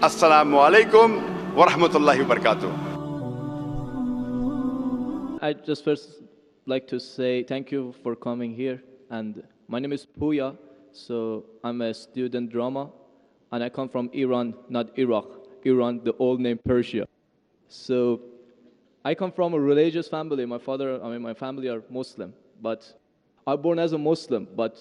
Assalamu alaikum wa rahmatullahi wa barakatuh. I just first like to say thank you for coming here. And my name is Puya, so I'm a student drama, and I come from Iran, not Iraq. Iran, the old name Persia. So I come from a religious family. My family are Muslim, but I was born as a Muslim, but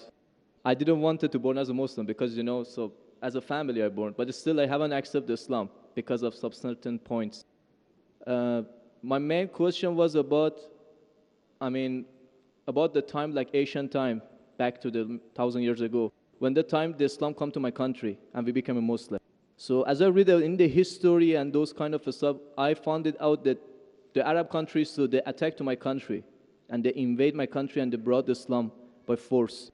I didn't want to born as a Muslim because, so as a family I born, but still I haven't accepted Islam because of some certain points. My main question was about the time, like ancient time, back to the 1,000 years ago, when the time the Islam come to my country and we became a Muslim. So as I read in the history and those kind of stuff, I found it out that the Arab countries, so they attacked to my country, and they invade my country and they brought Islam by force,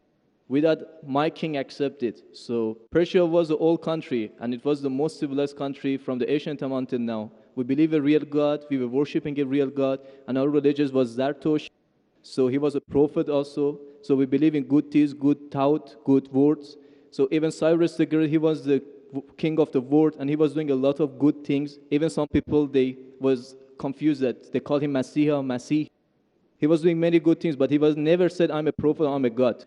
without my king accepted. So Persia was an old country, and it was the most civilized country from the ancient time until now. We believe a real God, we were worshipping a real God, and our religion was Zartosh. So he was a prophet also. So we believe in good deeds, good thought, good words. So even Cyrus the Great, he was the king of the world, and he was doing a lot of good things. Even some people, they was confused that they called him Masih. He was doing many good things, but he was never said, I'm a prophet, I'm a God.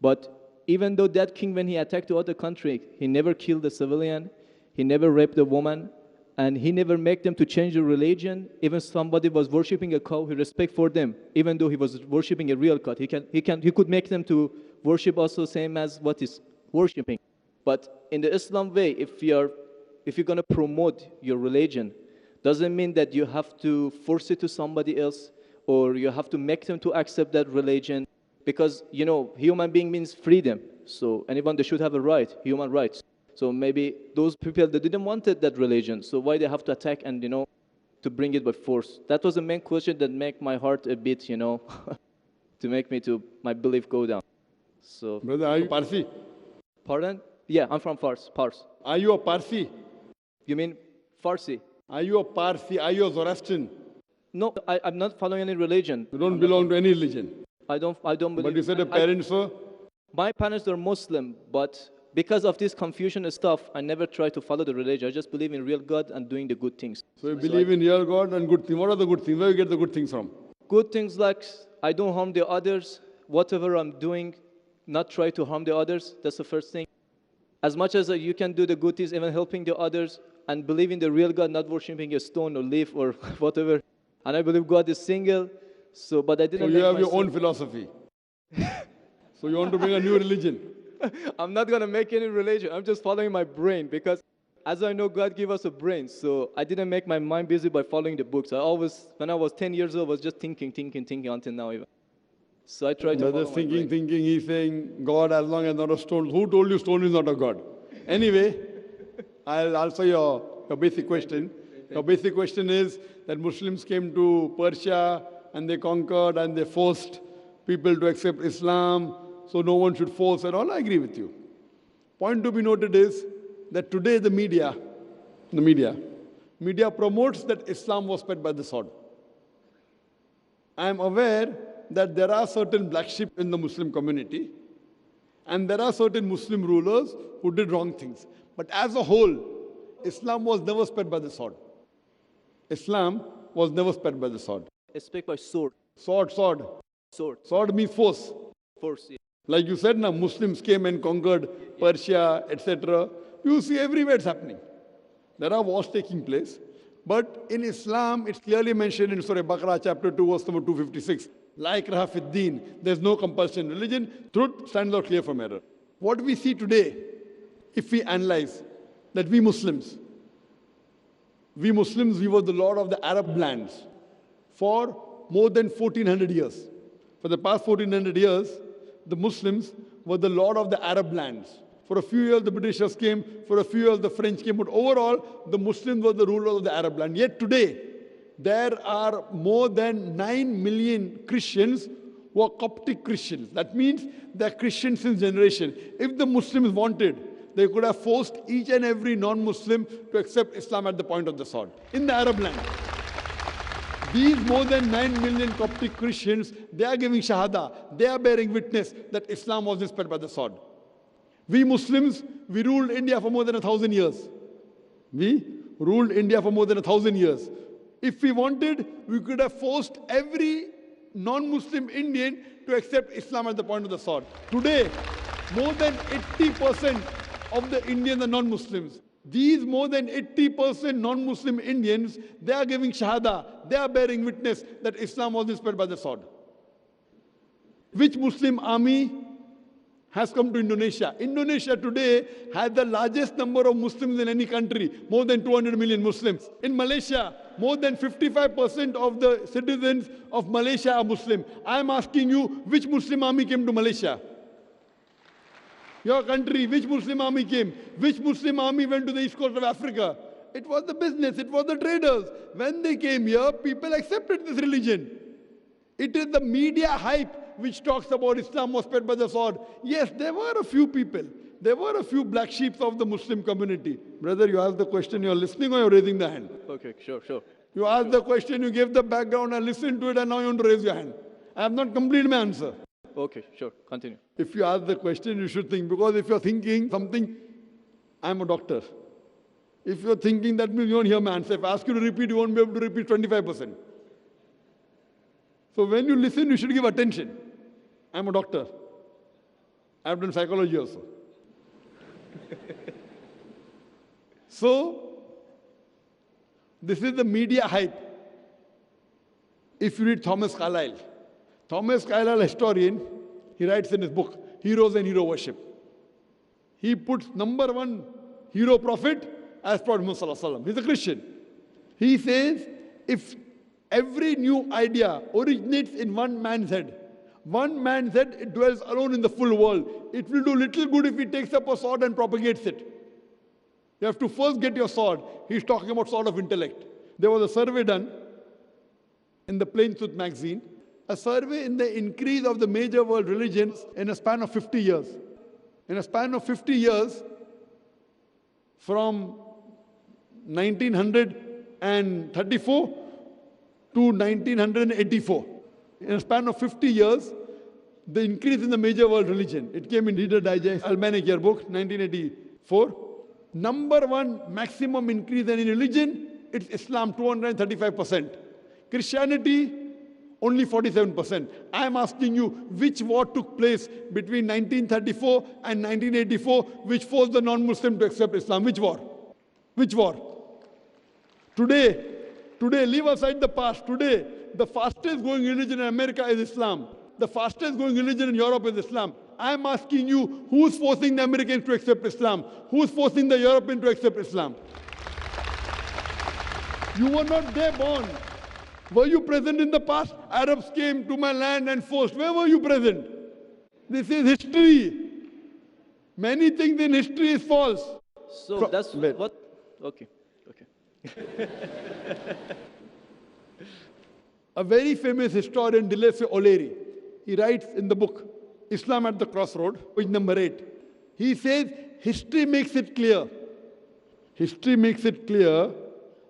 But even though that king, when he attacked the other country, he never killed a civilian, he never raped a woman, and he never made them to change the religion. Even somebody was worshipping a cow, he respect for them, even though he was worshipping a real God. He could make them to worship also same as what is worshipping. But in the Islam way, if you're going to promote your religion, doesn't mean that you have to force it to somebody else, or you have to make them to accept that religion, because, human being means freedom. So anyone, they should have a right, human rights. So maybe those people, they didn't want that religion, so why they have to attack and, to bring it by force? That was the main question that make my heart a bit, to make my belief go down. So, brother, are you Parsi? Pardon? Yeah, I'm from Fars. Are you a Parsi? You mean Farsi? Are you a Parsi? Are you a Zoroastrian? No, I'm not following any religion. You don't belong to any religion. I don't believe. But you said your parents were? My parents are Muslim, but because of this confusion and stuff, I never try to follow the religion. I just believe in real God and doing the good things. So you believe in real God and good things. What are the good things? Where do you get the good things from? Good things like I don't harm the others. Whatever I'm doing, not try to harm the others. That's the first thing. As much as you can do the good things, even helping the others, and believe in the real God, not worshipping a stone or leaf or whatever. And I believe God is single. But I didn't. So you have your own philosophy. So you want to bring a new religion. I'm not going to make any religion. I'm just following my brain, because as I know, God gave us a brain. So I didn't make my mind busy by following the books. When I was 10 years old, I was just thinking until now even. So I tried to follow my brain. Thinking, he's saying, God as long as not a stone. Who told you stone is not a God? Anyway, I'll answer your basic question. Your basic question is that Muslims came to Persia and they conquered and they forced people to accept Islam, so no one should force at all. I agree with you. Point to be noted is that today the media promotes that Islam was spread by the sword. I am aware that there are certain black sheep in the Muslim community, and there are certain Muslim rulers who did wrong things. But as a whole, Islam was never spread by the sword. Islam was never spread by the sword. It's spread by sword. Sword. Sword means force. Force, yeah. Like you said, now Muslims came and conquered Persia, etc. You see everywhere it's happening. There are wars taking place. But in Islam, it's clearly mentioned in Surah Baqarah, chapter 2, verse number 256. La ikraha fid deen. There's no compulsion in religion. Truth stands out clear from error. What we see today, if we analyze that we Muslims, we were the lord of the Arab lands for more than 1400 years. For the past 1400 years, the Muslims were the lord of the Arab lands. For a few years, the Britishers came. For a few years, the French came. But overall, the Muslims were the rulers of the Arab land. Yet today, there are more than 9 million Christians who are Coptic Christians. That means they're Christians since generation. If the Muslims wanted, they could have forced each and every non-Muslim to accept Islam at the point of the sword in the Arab land. These more than 9 million Coptic Christians, they are giving Shahada. They are bearing witness that Islam was spread by the sword. We Muslims, we ruled India for more than 1,000 years. We ruled India for more than 1,000 years. If we wanted, we could have forced every non-Muslim Indian to accept Islam at the point of the sword. Today, more than 80% of the Indians are non-Muslims. These more than 80% non-Muslim Indians, they are giving shahada, they are bearing witness that Islam was spread by the sword. Which Muslim army has come to Indonesia? Indonesia today has the largest number of Muslims in any country, more than 200 million Muslims. In Malaysia, more than 55% of the citizens of Malaysia are Muslim. I am asking you, which Muslim army came to Malaysia? Your country, which Muslim army came? Which Muslim army went to the east coast of Africa? It was the business, it was the traders. When they came here, people accepted this religion. It is the media hype which talks about Islam was spread by the sword. Yes, there were a few people. There were a few black sheep of the Muslim community. Brother, you asked the question, you're listening or you're raising the hand? Okay, sure. You asked the question, you gave the background, I listened to it, and now you want to raise your hand. I have not completed my answer. Okay, sure. Continue. If you ask the question, you should think. Because if you're thinking something, I'm a doctor. If you're thinking, that means you won't hear my answer. If I ask you to repeat, you won't be able to repeat 25%. So when you listen, you should give attention. I'm a doctor. I've done psychology also. So, this is the media hype. If you read Thomas Carlyle, historian, he writes in his book, Heroes and Hero Worship. He puts number one hero prophet as Prophet Muhammad Sallallahu Alaihi Wasallam. He's a Christian. He says, if every new idea originates in one man's head, it dwells alone in the full world. It will do little good if he takes up a sword and propagates it. You have to first get your sword. He's talking about sword of intellect. There was a survey done in the Plain Truth magazine, a survey in the increase of the major world religions in a span of 50 years. In a span of 50 years, from 1934 to 1984. In a span of 50 years, the increase in the major world religion. It came in Reader Digest, Almanac Yearbook, 1984. Number one maximum increase in religion, it's Islam, 235%. Christianity, only 47%. I am asking you, which war took place between 1934 and 1984, which forced the non-Muslim to accept Islam? Which war? Which war? Today, leave aside the past. Today, the fastest growing religion in America is Islam. The fastest growing religion in Europe is Islam. I am asking you, who's forcing the Americans to accept Islam? Who's forcing the Europeans to accept Islam? You were not there born. Were you present in the past? Arabs came to my land and forced. Where were you present? This is history. Many things in history is false. So that's what? Okay. A very famous historian, Dilese O'Leary, he writes in the book, Islam at the Crossroad, page number 8. He says, history makes it clear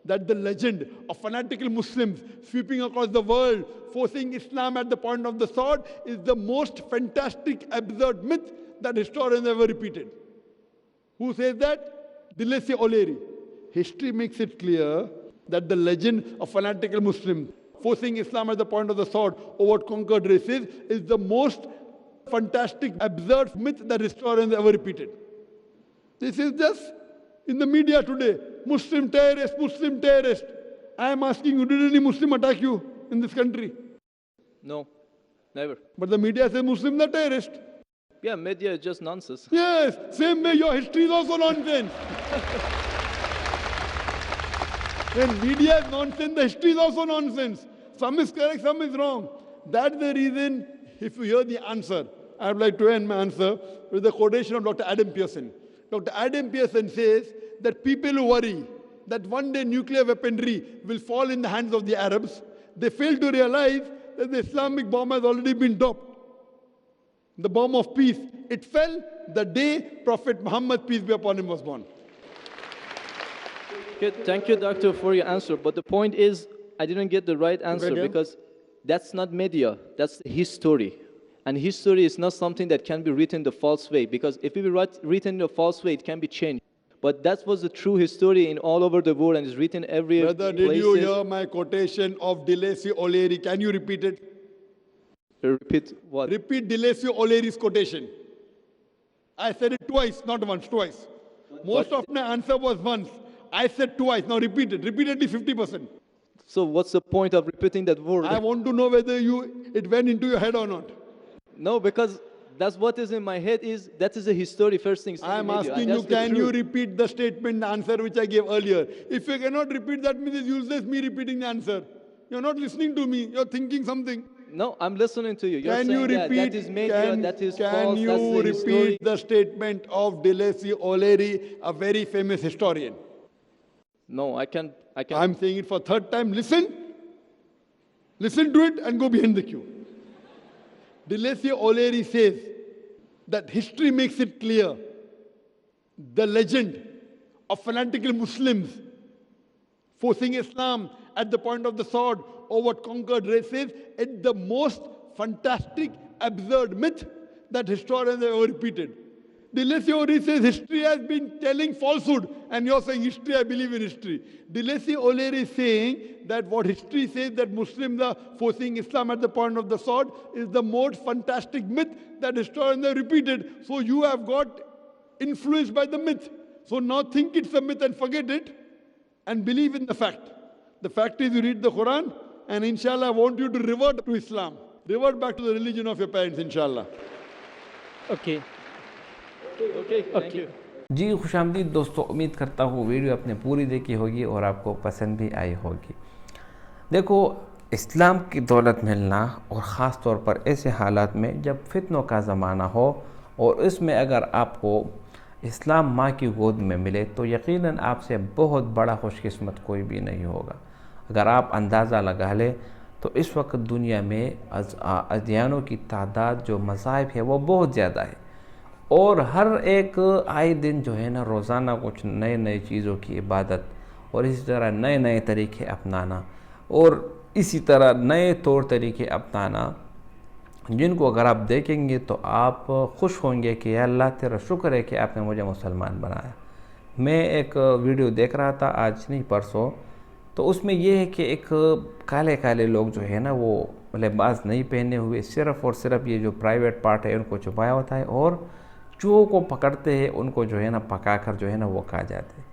that the legend of fanatical Muslims sweeping across the world, forcing Islam at the point of the sword, is the most fantastic, absurd myth that historians ever repeated. Who says that? Dilese O'Leary. History makes it clear that the legend of fanatical Muslims forcing Islam at the point of the sword over conquered races is the most fantastic, absurd myth that historians ever repeated. This is just in the media today. Muslim terrorist. I am asking you, did any Muslim attack you in this country? No, never. But the media says Muslims are terrorists. Yeah, media is just nonsense. Yes, same way your history is also nonsense. When media is nonsense, the history is also nonsense. Some is correct, some is wrong. That's the reason, if you hear the answer, I would like to end my answer with the quotation of Dr. Adam Pearson. Dr. Adam Pearson says that people who worry that one day nuclear weaponry will fall in the hands of the Arabs, they fail to realize that the Islamic bomb has already been dropped. The bomb of peace. It fell the day Prophet Muhammad, peace be upon him, was born. Okay, thank you, doctor, for your answer. But the point is, I didn't get the right answer because that's not media, that's history. And history is not something that can be written the false way, because if it be written in a false way, it can be changed. But that was the true history in all over the world and is written every Brother, did you places. hear my quotation of Deleuze O'Leary? Can you repeat it? Repeat what? Repeat Deleuze O'Leary's quotation. I said it twice, not once, twice. Most of my answer was once. I said twice. Now repeat it. Repeatedly 50%. So what's the point of repeating that word? I want to know whether it went into your head or not. No, because that's what is in my head that is a history first thing. I am second video, asking and you, that's the can you truth. repeat the statement, the answer which I gave earlier? If you cannot repeat, that means it's useless me repeating the answer. You're not listening to me. You're thinking something. No, I'm listening to you. You're Can saying you repeat? that is media, that is can false, you that's the repeat history. the statement of Deleuze O'Leary, a very famous historian? No, I can't. I'm saying it for third time. Listen to it and go behind the queue. Deleuze O'Leary says that history makes it clear the legend of fanatical Muslims forcing Islam at the point of the sword over conquered races is the most fantastic, absurd myth that historians have ever repeated. Deleuze O'Leary says history has been telling falsehood, and you're saying history, I believe in history. Deleuze O'Leary is saying that what history says that Muslims are forcing Islam at the point of the sword is the most fantastic myth that historians have repeated. So you have got influenced by the myth. So now think it's a myth and forget it and believe in the fact. The fact is you read the Quran, and inshallah I want you to revert to Islam. Revert back to the religion of your parents, inshallah. Okay. Okay, thank you. جی خوش آمدید دوستو، امید کرتا ہوں video آپ نے پوری دیکھی ہوگی اور آپ کو پسند بھی آئی ہوگی۔ دیکھو، اسلام کی دولت ملنا اور خاص طور پر ایسے حالات میں جب فتنوں کا زمانہ ہو اور اس میں اگر آپ کو اسلام ماں کی گود میں ملے تو یقیناً آپ سے بہت بڑا خوش قسمت کوئی بھی نہیں ہوگا۔ اگر آپ اندازہ لگا لیں تو اس وقت دنیا میں ادیانوں کی تعداد جو مذاہب ہے وہ بہت زیادہ ہے، اور ہر ایک آئے دن جو ہے نا روزانہ کچھ نئے چیزوں کی عبادت اور اسی طرح نئے طریقے اپنانا اور اسی طرح نئے طور طریقے اپنانا، جن کو اگر آپ دیکھیں گے تو آپ خوش ہوں گے کہ یا اللہ تیرا شکر ہے کہ آپ نے مجھے مسلمان بنایا۔ میں ایک ویڈیو دیکھ رہا تھا آج نہیں پرسوں، تو اس میں یہ ہے کہ ایک کالے لوگ جو ہے نا وہ لباس نہیں پہنے ہوئے، صرف اور صرف یہ جو پرائیویٹ پارٹ ہے ان کو چھپایا ہوتا ہے، اور چوہوں کو پکڑتے ہیں، ان کو جو ہے نا پکا کر جو ہے نا وہ کھا جاتے ہیں۔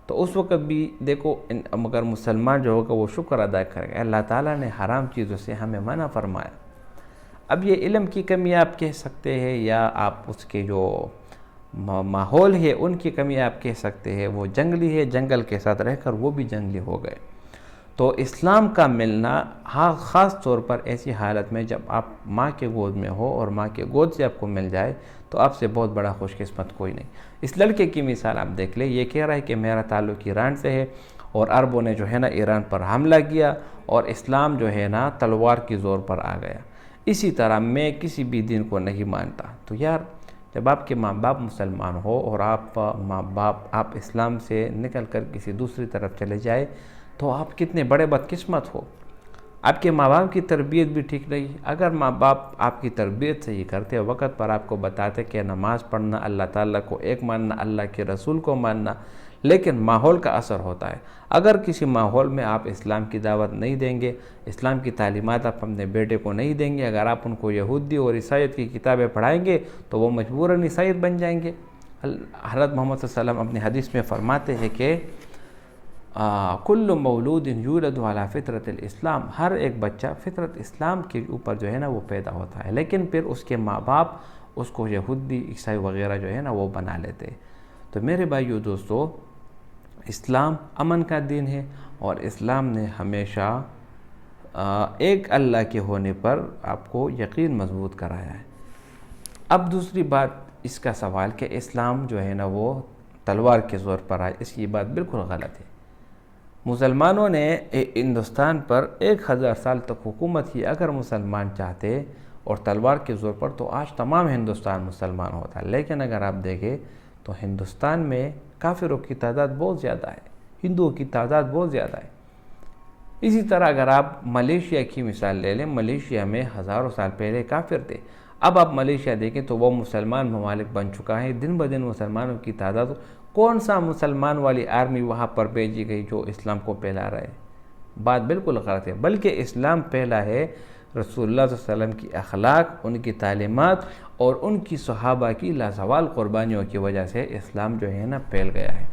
تو اس وقت بھی دیکھو مگر مسلمان جو ہوگا وہ شکر ادا کرے گا، اللہ تعالیٰ نے حرام چیزوں سے ہمیں منع فرمایا۔ اب یہ علم کی کمی آپ کہہ سکتے ہیں یا آپ اس کے جو ماحول ہے ان کی کمی آپ کہہ سکتے ہیں، وہ جنگلی ہے، جنگل کے ساتھ رہ کر وہ بھی جنگلی ہو گئے۔ تو اسلام کا ملنا خاص طور پر ایسی حالت میں جب آپ ماں کے گود میں ہو اور ماں کے گود سے آپ کو مل جائے تو آپ سے بہت بڑا خوش قسمت کوئی نہیں۔ اس لڑکے کی مثال آپ دیکھ لیں، یہ کہہ رہا ہے کہ میرا تعلق ایران سے ہے اور عربوں نے جو ہے نا ایران پر حملہ کیا اور اسلام جو ہے نا تلوار کی زور پر آ گیا، اسی طرح میں کسی بھی دین کو نہیں مانتا۔ تو یار جب آپ کے ماں باپ مسلمان ہو اور آپ اسلام سے نکل کر کسی دوسری طرف چلے جائے تو آپ کتنے بڑے بدقسمت ہو۔ آپ کے ماں باپ کی تربیت بھی ٹھیک نہیں۔ اگر ماں باپ آپ کی تربیت صحیح کرتے، وقت پر آپ کو بتاتے کہ نماز پڑھنا، اللہ تعالیٰ کو ایک ماننا، اللہ کے رسول کو ماننا، لیکن ماحول کا اثر ہوتا ہے۔ اگر کسی ماحول میں آپ اسلام کی دعوت نہیں دیں گے، اسلام کی تعلیمات آپ اپنے بیٹے کو نہیں دیں گے، اگر آپ ان کو یہودی اور عیسائیت کی کتابیں پڑھائیں گے تو وہ مجبوراً عیسائیت بن جائیں گے۔ حضرت محمد صلی اللہ علیہ وسلم اپنی حدیث میں فرماتے ہیں کہ کل مولود یولد علی فطرت الاسلام، ہر ایک بچہ فطرت اسلام کے اوپر جو ہے نا وہ پیدا ہوتا ہے، لیکن پھر اس کے ماں باپ اس کو یہودی عیسائی وغیرہ جو ہے نا وہ بنا لیتے ہیں۔ تو میرے بھائیو دوستو، اسلام امن کا دین ہے اور اسلام نے ہمیشہ ایک اللہ کے ہونے پر آپ کو یقین مضبوط کرایا ہے۔ اب دوسری بات اس کا سوال کہ اسلام جو ہے نا وہ تلوار کے زور پر آئے، اس کی بات بالکل غلط ہے۔ مسلمانوں نے ہندوستان پر 1000 سال تک حکومت کی، اگر مسلمان چاہتے اور تلوار کے زور پر تو آج تمام ہندوستان مسلمان ہوتا ہے، لیکن اگر آپ دیکھیں تو ہندوستان میں کافروں کی تعداد بہت زیادہ ہے، ہندوؤں کی تعداد بہت زیادہ ہے۔ اسی طرح اگر آپ ملیشیا کی مثال لے لیں، ملیشیا میں ہزاروں سال پہلے کافر تھے، اب آپ ملیشیا دیکھیں تو وہ مسلمان ممالک بن چکا ہے، دن بدن مسلمانوں کی تعداد کون سا مسلمان والی آرمی وہاں پر بھیجی گئی جو اسلام کو پھیلا رہا ہے؟ بات بالکل غلط ہے، بلکہ اسلام پھیلا ہے رسول اللہ صلی اللہ علیہ وسلم کی اخلاق، ان کی تعلیمات اور ان کی صحابہ کی لازوال قربانیوں کی وجہ سے اسلام جو ہے نا پھیل گیا ہے۔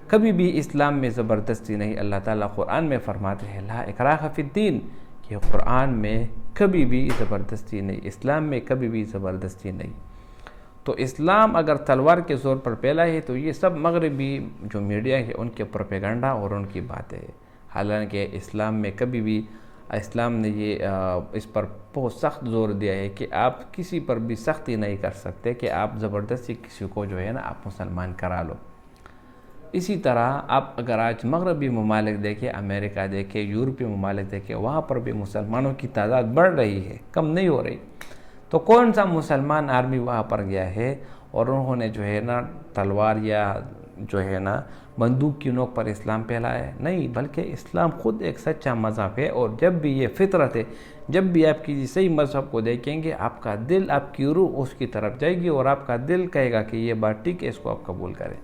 کبھی بھی اسلام میں زبردستی نہیں۔ اللہ تعالیٰ قرآن میں فرماتے ہیں لا اکراہ فی الدین، کہ قرآن میں کبھی بھی زبردستی نہیں، اسلام میں کبھی بھی زبردستی نہیں۔ تو اسلام اگر تلوار کے زور پر پھیلا ہے تو یہ سب مغربی جو میڈیا ہے ان کے پروپیگنڈا اور ان کی باتیں ہیں، حالانکہ اسلام میں کبھی بھی اسلام نے یہ اس پر بہت سخت زور دیا ہے کہ آپ کسی پر بھی سختی نہیں کر سکتے کہ آپ زبردستی کسی کو جو ہے نا آپ مسلمان کرا لو۔ اسی طرح آپ اگر آج مغربی ممالک دیکھیں، امریکہ دیکھیں، یورپی ممالک دیکھیں، وہاں پر بھی مسلمانوں کی تعداد بڑھ رہی ہے، کم نہیں ہو رہی۔ تو کون سا مسلمان آرمی وہاں پر گیا ہے اور انہوں نے جو ہے نا تلوار یا جو ہے نا بندوق کی نوک پر اسلام پھیلایا ہے؟ نہیں، بلکہ اسلام خود ایک سچا مذہب ہے، اور جب بھی یہ فطرت ہے، جب بھی آپ کسی صحیح مذہب کو دیکھیں گے آپ کا دل، آپ کی روح اس کی طرف جائے گی اور آپ کا دل کہے گا کہ یہ بات ٹھیک ہے، اس کو آپ قبول کریں۔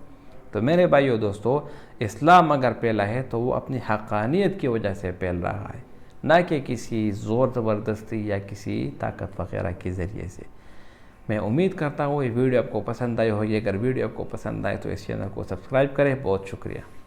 تو میرے بھائیو دوستو، اسلام اگر پھیلا ہے تو وہ اپنی حقانیت کی وجہ سے پھیل رہا ہے، نہ کہ کسی زور زبردستی یا کسی طاقت وغیرہ کے ذریعے سے۔ میں امید کرتا ہوں یہ ویڈیو آپ کو پسند آئی ہوگی۔ اگر ویڈیو آپ کو پسند آئے تو اس چینل کو سبسکرائب کریں۔ بہت شکریہ۔